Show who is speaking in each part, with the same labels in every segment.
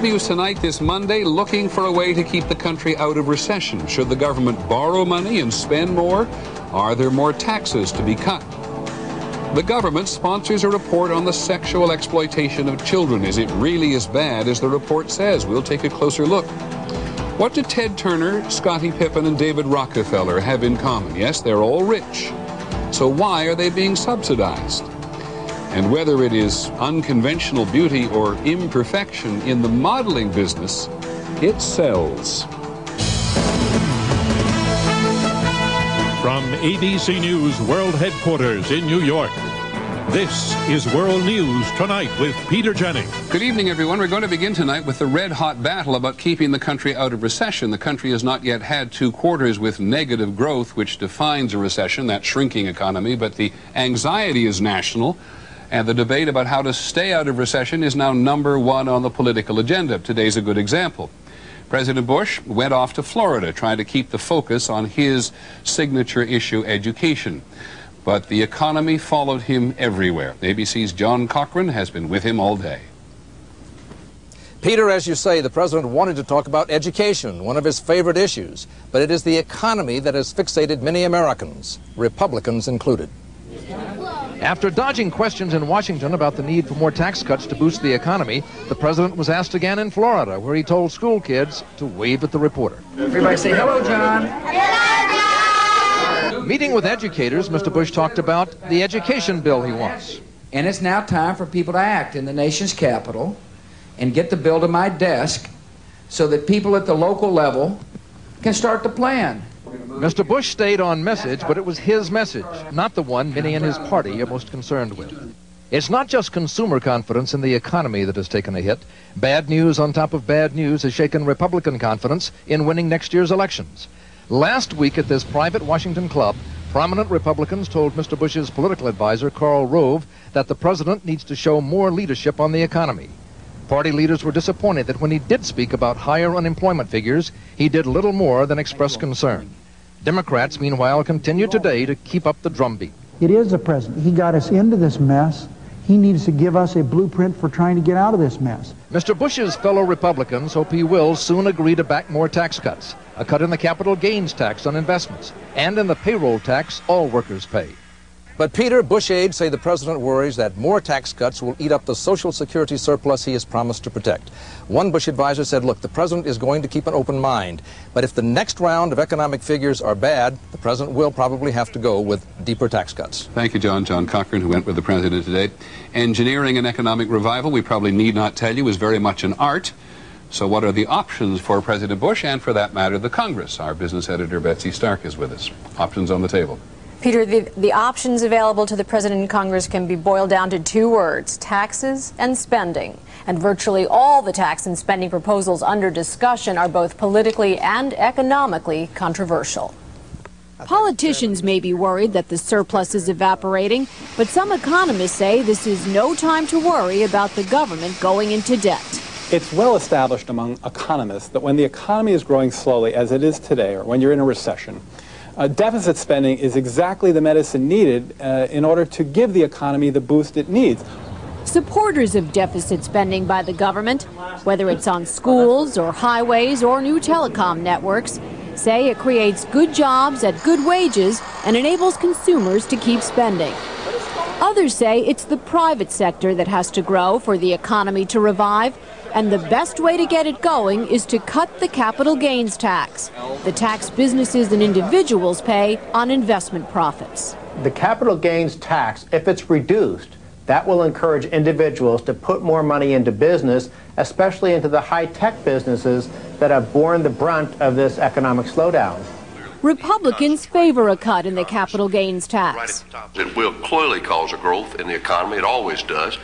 Speaker 1: News Tonight this Monday, looking for a way to keep the country out of recession. Should the government borrow money and spend more? Are there more taxes to be cut? The government sponsors a report on the sexual exploitation of children. Is it really as bad as the report says? We'll take a closer look. What do Ted Turner, Scottie Pippen, and David Rockefeller have in common? Yes, they're all rich. So why are they being subsidized? And whether it is unconventional beauty or imperfection in the modeling business, it sells.
Speaker 2: From ABC News World Headquarters in New York, this is World News Tonight with Peter Jennings.
Speaker 1: Good evening, everyone. We're going to begin tonight with the red-hot battle about keeping the country out of recession. The country has not yet had 2 quarters with negative growth, which defines a recession, that shrinking economy, but the anxiety is national. And the debate about how to stay out of recession is now #1 on the political agenda. Today's a good example. President Bush went off to Florida trying to keep the focus on his signature issue, education. But the economy followed him everywhere. ABC's John Cochran has been with him all day.
Speaker 3: Peter, as you say, the president wanted to talk about education, one of his favorite issues. But it is the economy that has fixated many Americans, Republicans included.
Speaker 4: After dodging questions in Washington about the need for more tax cuts to boost the economy, the president was asked again in Florida, where he told school kids to wave at the reporter.
Speaker 5: Everybody say, "Hello, John."
Speaker 4: Hello, John. Meeting with educators, Mr. Bush talked about the education bill he wants.
Speaker 5: And it's now time for people to act in the nation's capital and get the bill to my desk so that people at the local level can start to plan.
Speaker 4: Mr. Bush stayed on message, but it was his message, not the one many in his party are most concerned with. It's not just consumer confidence in the economy that has taken a hit. Bad news on top of bad news has shaken Republican confidence in winning next year's elections. Last week at this private Washington club, prominent Republicans told Mr. Bush's political advisor, Karl Rove, that the president needs to show more leadership on the economy. Party leaders were disappointed that when he did speak about higher unemployment figures, he did little more than express concern. Democrats, meanwhile, continue today to keep up the drumbeat.
Speaker 6: It is the president. He got us into this mess. He needs to give us a blueprint for trying to get out of this mess.
Speaker 4: Mr. Bush's fellow Republicans hope he will soon agree to back more tax cuts, a cut in the capital gains tax on investments, and in the payroll tax all workers pay.
Speaker 3: But Peter, Bush aides say the president worries that more tax cuts will eat up the Social Security surplus he has promised to protect. One Bush advisor said, look, the president is going to keep an open mind, but if the next round of economic figures are bad, the president will probably have to go with deeper tax cuts.
Speaker 1: Thank you, John. John Cochran, who went with the president today. Engineering an economic revival, we probably need not tell you, is very much an art. So what are the options for President Bush and, for that matter, the Congress? Our business editor, Betsy Stark, is with us. Options on the table.
Speaker 7: Peter, the options available to the president and Congress can be boiled down to 2 words: taxes and spending. And virtually all the tax and spending proposals under discussion are both politically and economically controversial. Politicians may be worried that the surplus is evaporating, but some economists say this is no time to worry about the government going into debt.
Speaker 8: It's well established among economists that when the economy is growing slowly, as it is today, or when you're in a recession, deficit spending is exactly the medicine needed in order to give the economy the boost it needs.
Speaker 7: Supporters of deficit spending by the government, whether it's on schools or highways or new telecom networks, say it creates good jobs at good wages and enables consumers to keep spending. Others say it's the private sector that has to grow for the economy to revive, and the best way to get it going is to cut the capital gains tax, the tax businesses and individuals pay on investment profits.
Speaker 9: The capital gains tax, if it's reduced, that will encourage individuals to put more money into business, especially into the high-tech businesses that have borne the brunt of this economic slowdown.
Speaker 7: Republicans favor a cut in the capital gains tax.
Speaker 10: It will clearly cause a growth in the economy. It always does.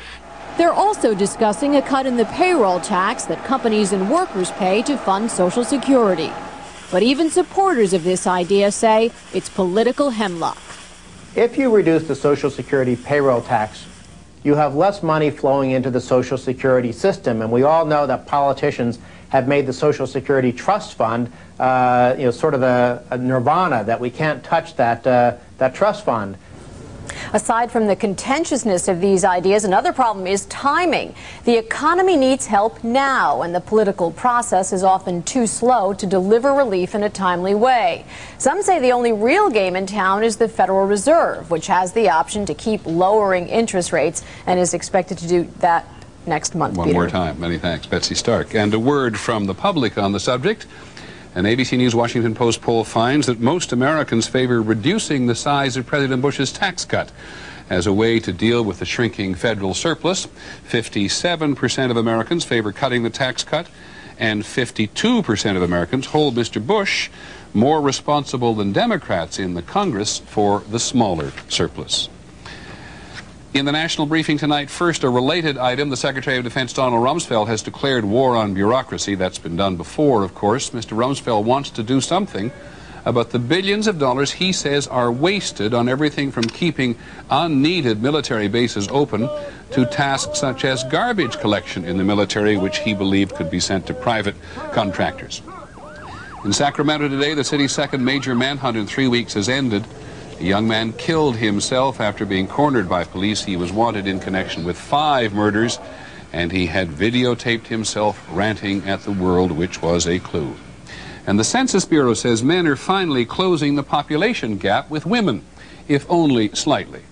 Speaker 7: They're also discussing a cut in the payroll tax that companies and workers pay to fund Social Security. But even supporters of this idea say it's political hemlock.
Speaker 9: If you reduce the Social Security payroll tax, you have less money flowing into the Social Security system. And we all know that politicians have made the Social Security Trust Fund sort of a nirvana, that we can't touch that trust fund.
Speaker 7: Aside from the contentiousness of these ideas, another problem is timing. The economy needs help now, and the political process is often too slow to deliver relief in a timely way. Some say the only real game in town is the Federal Reserve, which has the option to keep lowering interest rates and is expected to do that next month.
Speaker 1: One more time. Many thanks, Betsy Stark. And a word from the public on the subject. An ABC News Washington Post poll finds that most Americans favor reducing the size of President Bush's tax cut as a way to deal with the shrinking federal surplus. 57% of Americans favor cutting the tax cut, and 52% of Americans hold Mr. Bush more responsible than Democrats in the Congress for the smaller surplus. In the national briefing tonight, first, a related item. The Secretary of Defense, Donald Rumsfeld, has declared war on bureaucracy. That's been done before, of course. Mr. Rumsfeld wants to do something about the billions of dollars he says are wasted on everything from keeping unneeded military bases open to tasks such as garbage collection in the military, which he believed could be sent to private contractors. In Sacramento today, the city's second major manhunt in 3 weeks has ended. A young man killed himself after being cornered by police. He was wanted in connection with 5 murders, and he had videotaped himself ranting at the world, which was a clue. And the Census Bureau says men are finally closing the population gap with women, if only slightly.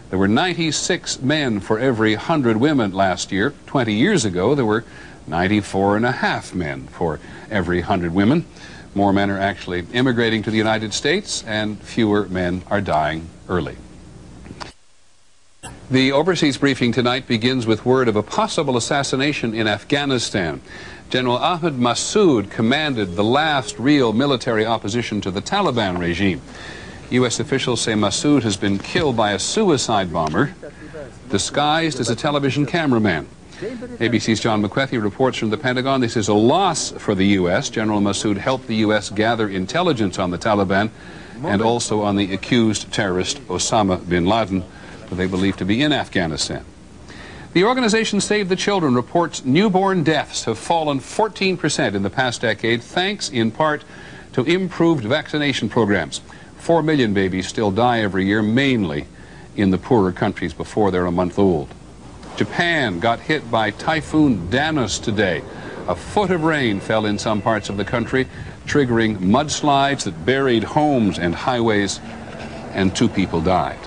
Speaker 1: There were 96 men for every 100 women last year. 20 years ago, there were 94.5 men for every 100 women. More men are actually immigrating to the United States, and fewer men are dying early. The overseas briefing tonight begins with word of a possible assassination in Afghanistan. General Ahmed Masud commanded the last real military opposition to the Taliban regime. U.S. officials say Masud has been killed by a suicide bomber disguised as a television cameraman. ABC's John McWethy reports from the Pentagon. This is a loss for the U.S. General Masud helped the U.S. gather intelligence on the Taliban and also on the accused terrorist Osama bin Laden, who they believe to be in Afghanistan. The organization Save the Children reports newborn deaths have fallen 14% in the past decade, thanks in part to improved vaccination programs. 4 million babies still die every year, mainly in the poorer countries before they're a month old. Japan got hit by Typhoon Danos today. A foot of rain fell in some parts of the country, triggering mudslides that buried homes and highways, and 2 people died.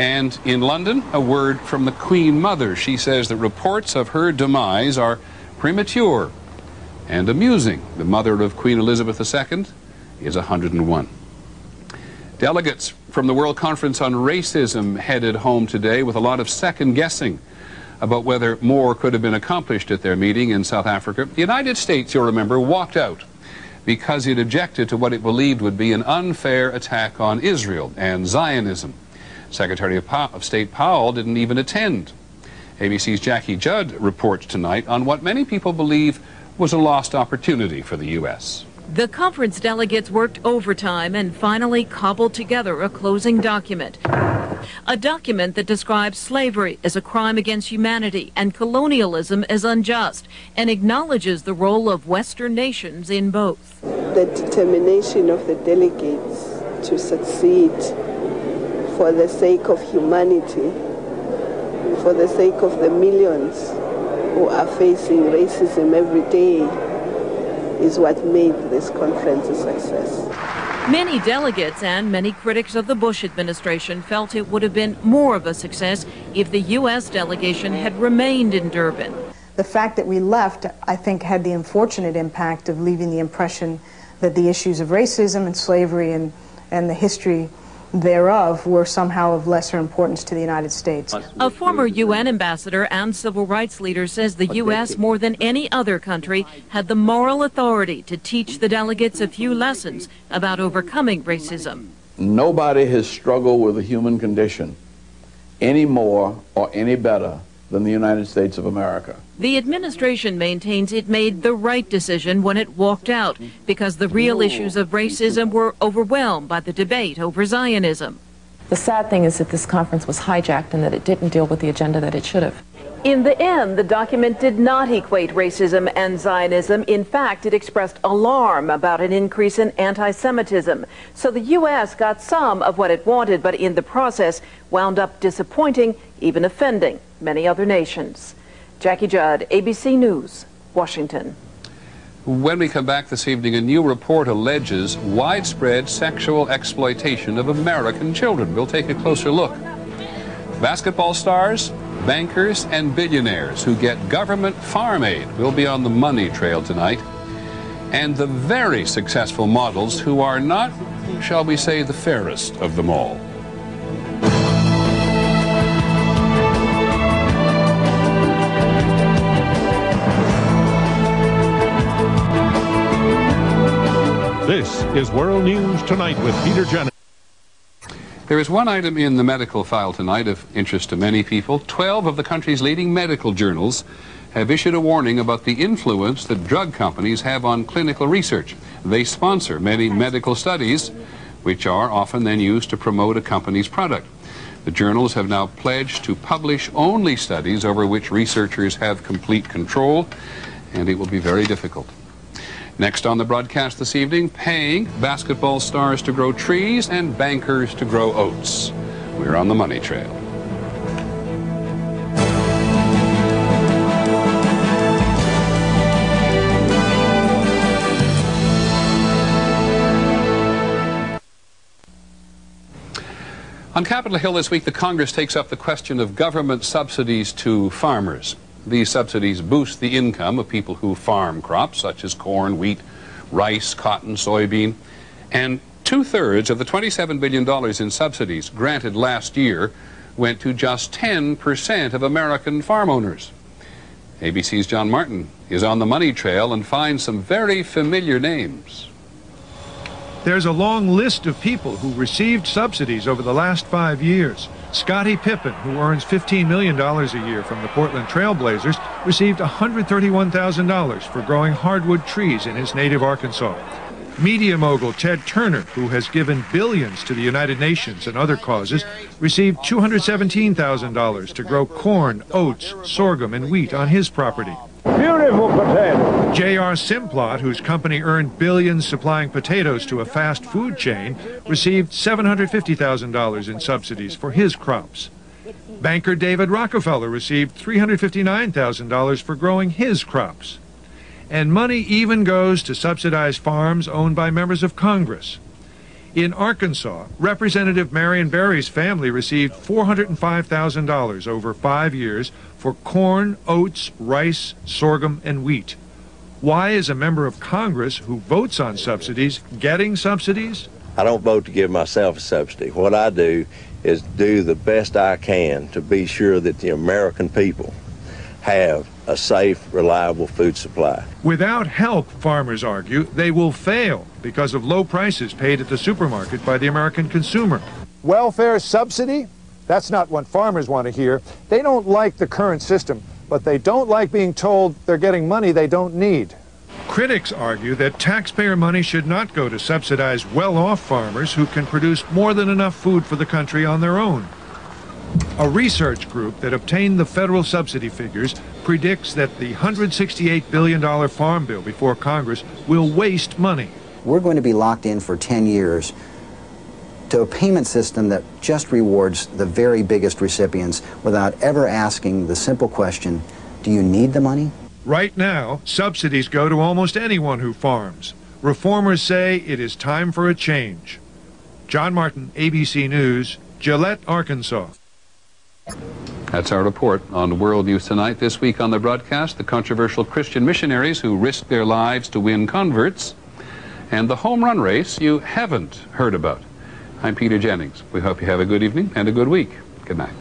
Speaker 1: And in London, a word from the Queen Mother. She says that reports of her demise are premature and amusing. The mother of Queen Elizabeth II is 101. Delegates from the World Conference on Racism headed home today with a lot of second-guessing about whether more could have been accomplished at their meeting in South Africa. The United States, you'll remember, walked out because it objected to what it believed would be an unfair attack on Israel and Zionism. Secretary of State Powell didn't even attend. ABC's Jackie Judd reports tonight on what many people believe was a lost opportunity for the U.S.
Speaker 11: The conference delegates worked overtime and finally cobbled together a closing document. A document that describes slavery as a crime against humanity and colonialism as unjust, and acknowledges the role of Western nations in both.
Speaker 12: The determination of the delegates to succeed for the sake of humanity, for the sake of the millions who are facing racism every day, is what made this conference a success.
Speaker 11: Many delegates and many critics of the Bush administration felt it would have been more of a success if the U.S. delegation had remained in Durban.
Speaker 13: The fact that we left, I think, had the unfortunate impact of leaving the impression that the issues of racism and slavery and the history thereof were somehow of lesser importance to the United States.
Speaker 11: A former UN ambassador and civil rights leader says the U.S., more than any other country, had the moral authority to teach the delegates a few lessons about overcoming racism.
Speaker 14: Nobody has struggled with the human condition any more or any better than the United States of America.
Speaker 11: The administration maintains it made the right decision when it walked out because the real issues of racism were overwhelmed by the debate over Zionism.
Speaker 15: The sad thing is that this conference was hijacked and that it didn't deal with the agenda that it should have.
Speaker 11: In the end, the document did not equate racism and Zionism. In fact, it expressed alarm about an increase in anti-Semitism. So the U.S. got some of what it wanted, but in the process wound up disappointing, even offending many other nations. Jackie Judd, ABC News, Washington.
Speaker 1: When we come back this evening, a new report alleges widespread sexual exploitation of American children. We'll take a closer look. Basketball stars, bankers, and billionaires who get government farm aid will be on the money trail tonight. And the very successful models who are not, shall we say, the fairest of them all.
Speaker 2: This is World News Tonight with Peter Jennings.
Speaker 1: There is one item in the medical file tonight of interest to many people. 12 of the country's leading medical journals have issued a warning about the influence that drug companies have on clinical research. They sponsor many medical studies, which are often then used to promote a company's product. The journals have now pledged to publish only studies over which researchers have complete control, and it will be very difficult. Next on the broadcast this evening, paying basketball stars to grow trees and bankers to grow oats. We're on the money trail. On Capitol Hill this week, the Congress takes up the question of government subsidies to farmers. These subsidies boost the income of people who farm crops such as corn, wheat, rice, cotton, soybean. And 2/3 of the $27 billion in subsidies granted last year went to just 10% of American farm owners. ABC's John Martin is on the money trail and finds some very familiar names.
Speaker 15: There's a long list of people who received subsidies over the last 5 years. Scottie Pippen, who earns $15 million a year from the Portland Trail Blazers, received $131,000 for growing hardwood trees in his native Arkansas. Media mogul Ted Turner, who has given billions to the United Nations and other causes, received $217,000 to grow corn, oats, sorghum, and wheat on his property.
Speaker 16: Beautiful potato.
Speaker 15: J.R. Simplot, whose company earned billions supplying potatoes to a fast food chain, received $750,000 in subsidies for his crops. Banker David Rockefeller received $359,000 for growing his crops. And money even goes to subsidize farms owned by members of Congress. In Arkansas, Representative Marion Barry's family received $405,000 over 5 years for corn, oats, rice, sorghum, and wheat. Why is a member of Congress who votes on subsidies getting subsidies?
Speaker 17: I don't vote to give myself a subsidy. What I do is do the best I can to be sure that the American people have a safe, reliable food supply.
Speaker 15: Without help, farmers argue, they will fail because of low prices paid at the supermarket by the American consumer.
Speaker 16: Welfare subsidy? That's not what farmers want to hear. They don't like the current system, but they don't like being told they're getting money they don't need.
Speaker 15: Critics argue that taxpayer money should not go to subsidize well-off farmers who can produce more than enough food for the country on their own. A research group that obtained the federal subsidy figures predicts that the $168 billion farm bill before Congress will waste money.
Speaker 18: We're going to be locked in for 10 years to a payment system that just rewards the very biggest recipients without ever asking the simple question, do you need the money?
Speaker 15: Right now, subsidies go to almost anyone who farms. Reformers say it is time for a change. John Martin, ABC News, Gillette, Arkansas.
Speaker 1: That's our report on World News Tonight. This week on the broadcast, the controversial Christian missionaries who risked their lives to win converts, and the home run race you haven't heard about. I'm Peter Jennings. We hope you have a good evening and a good week. Good night.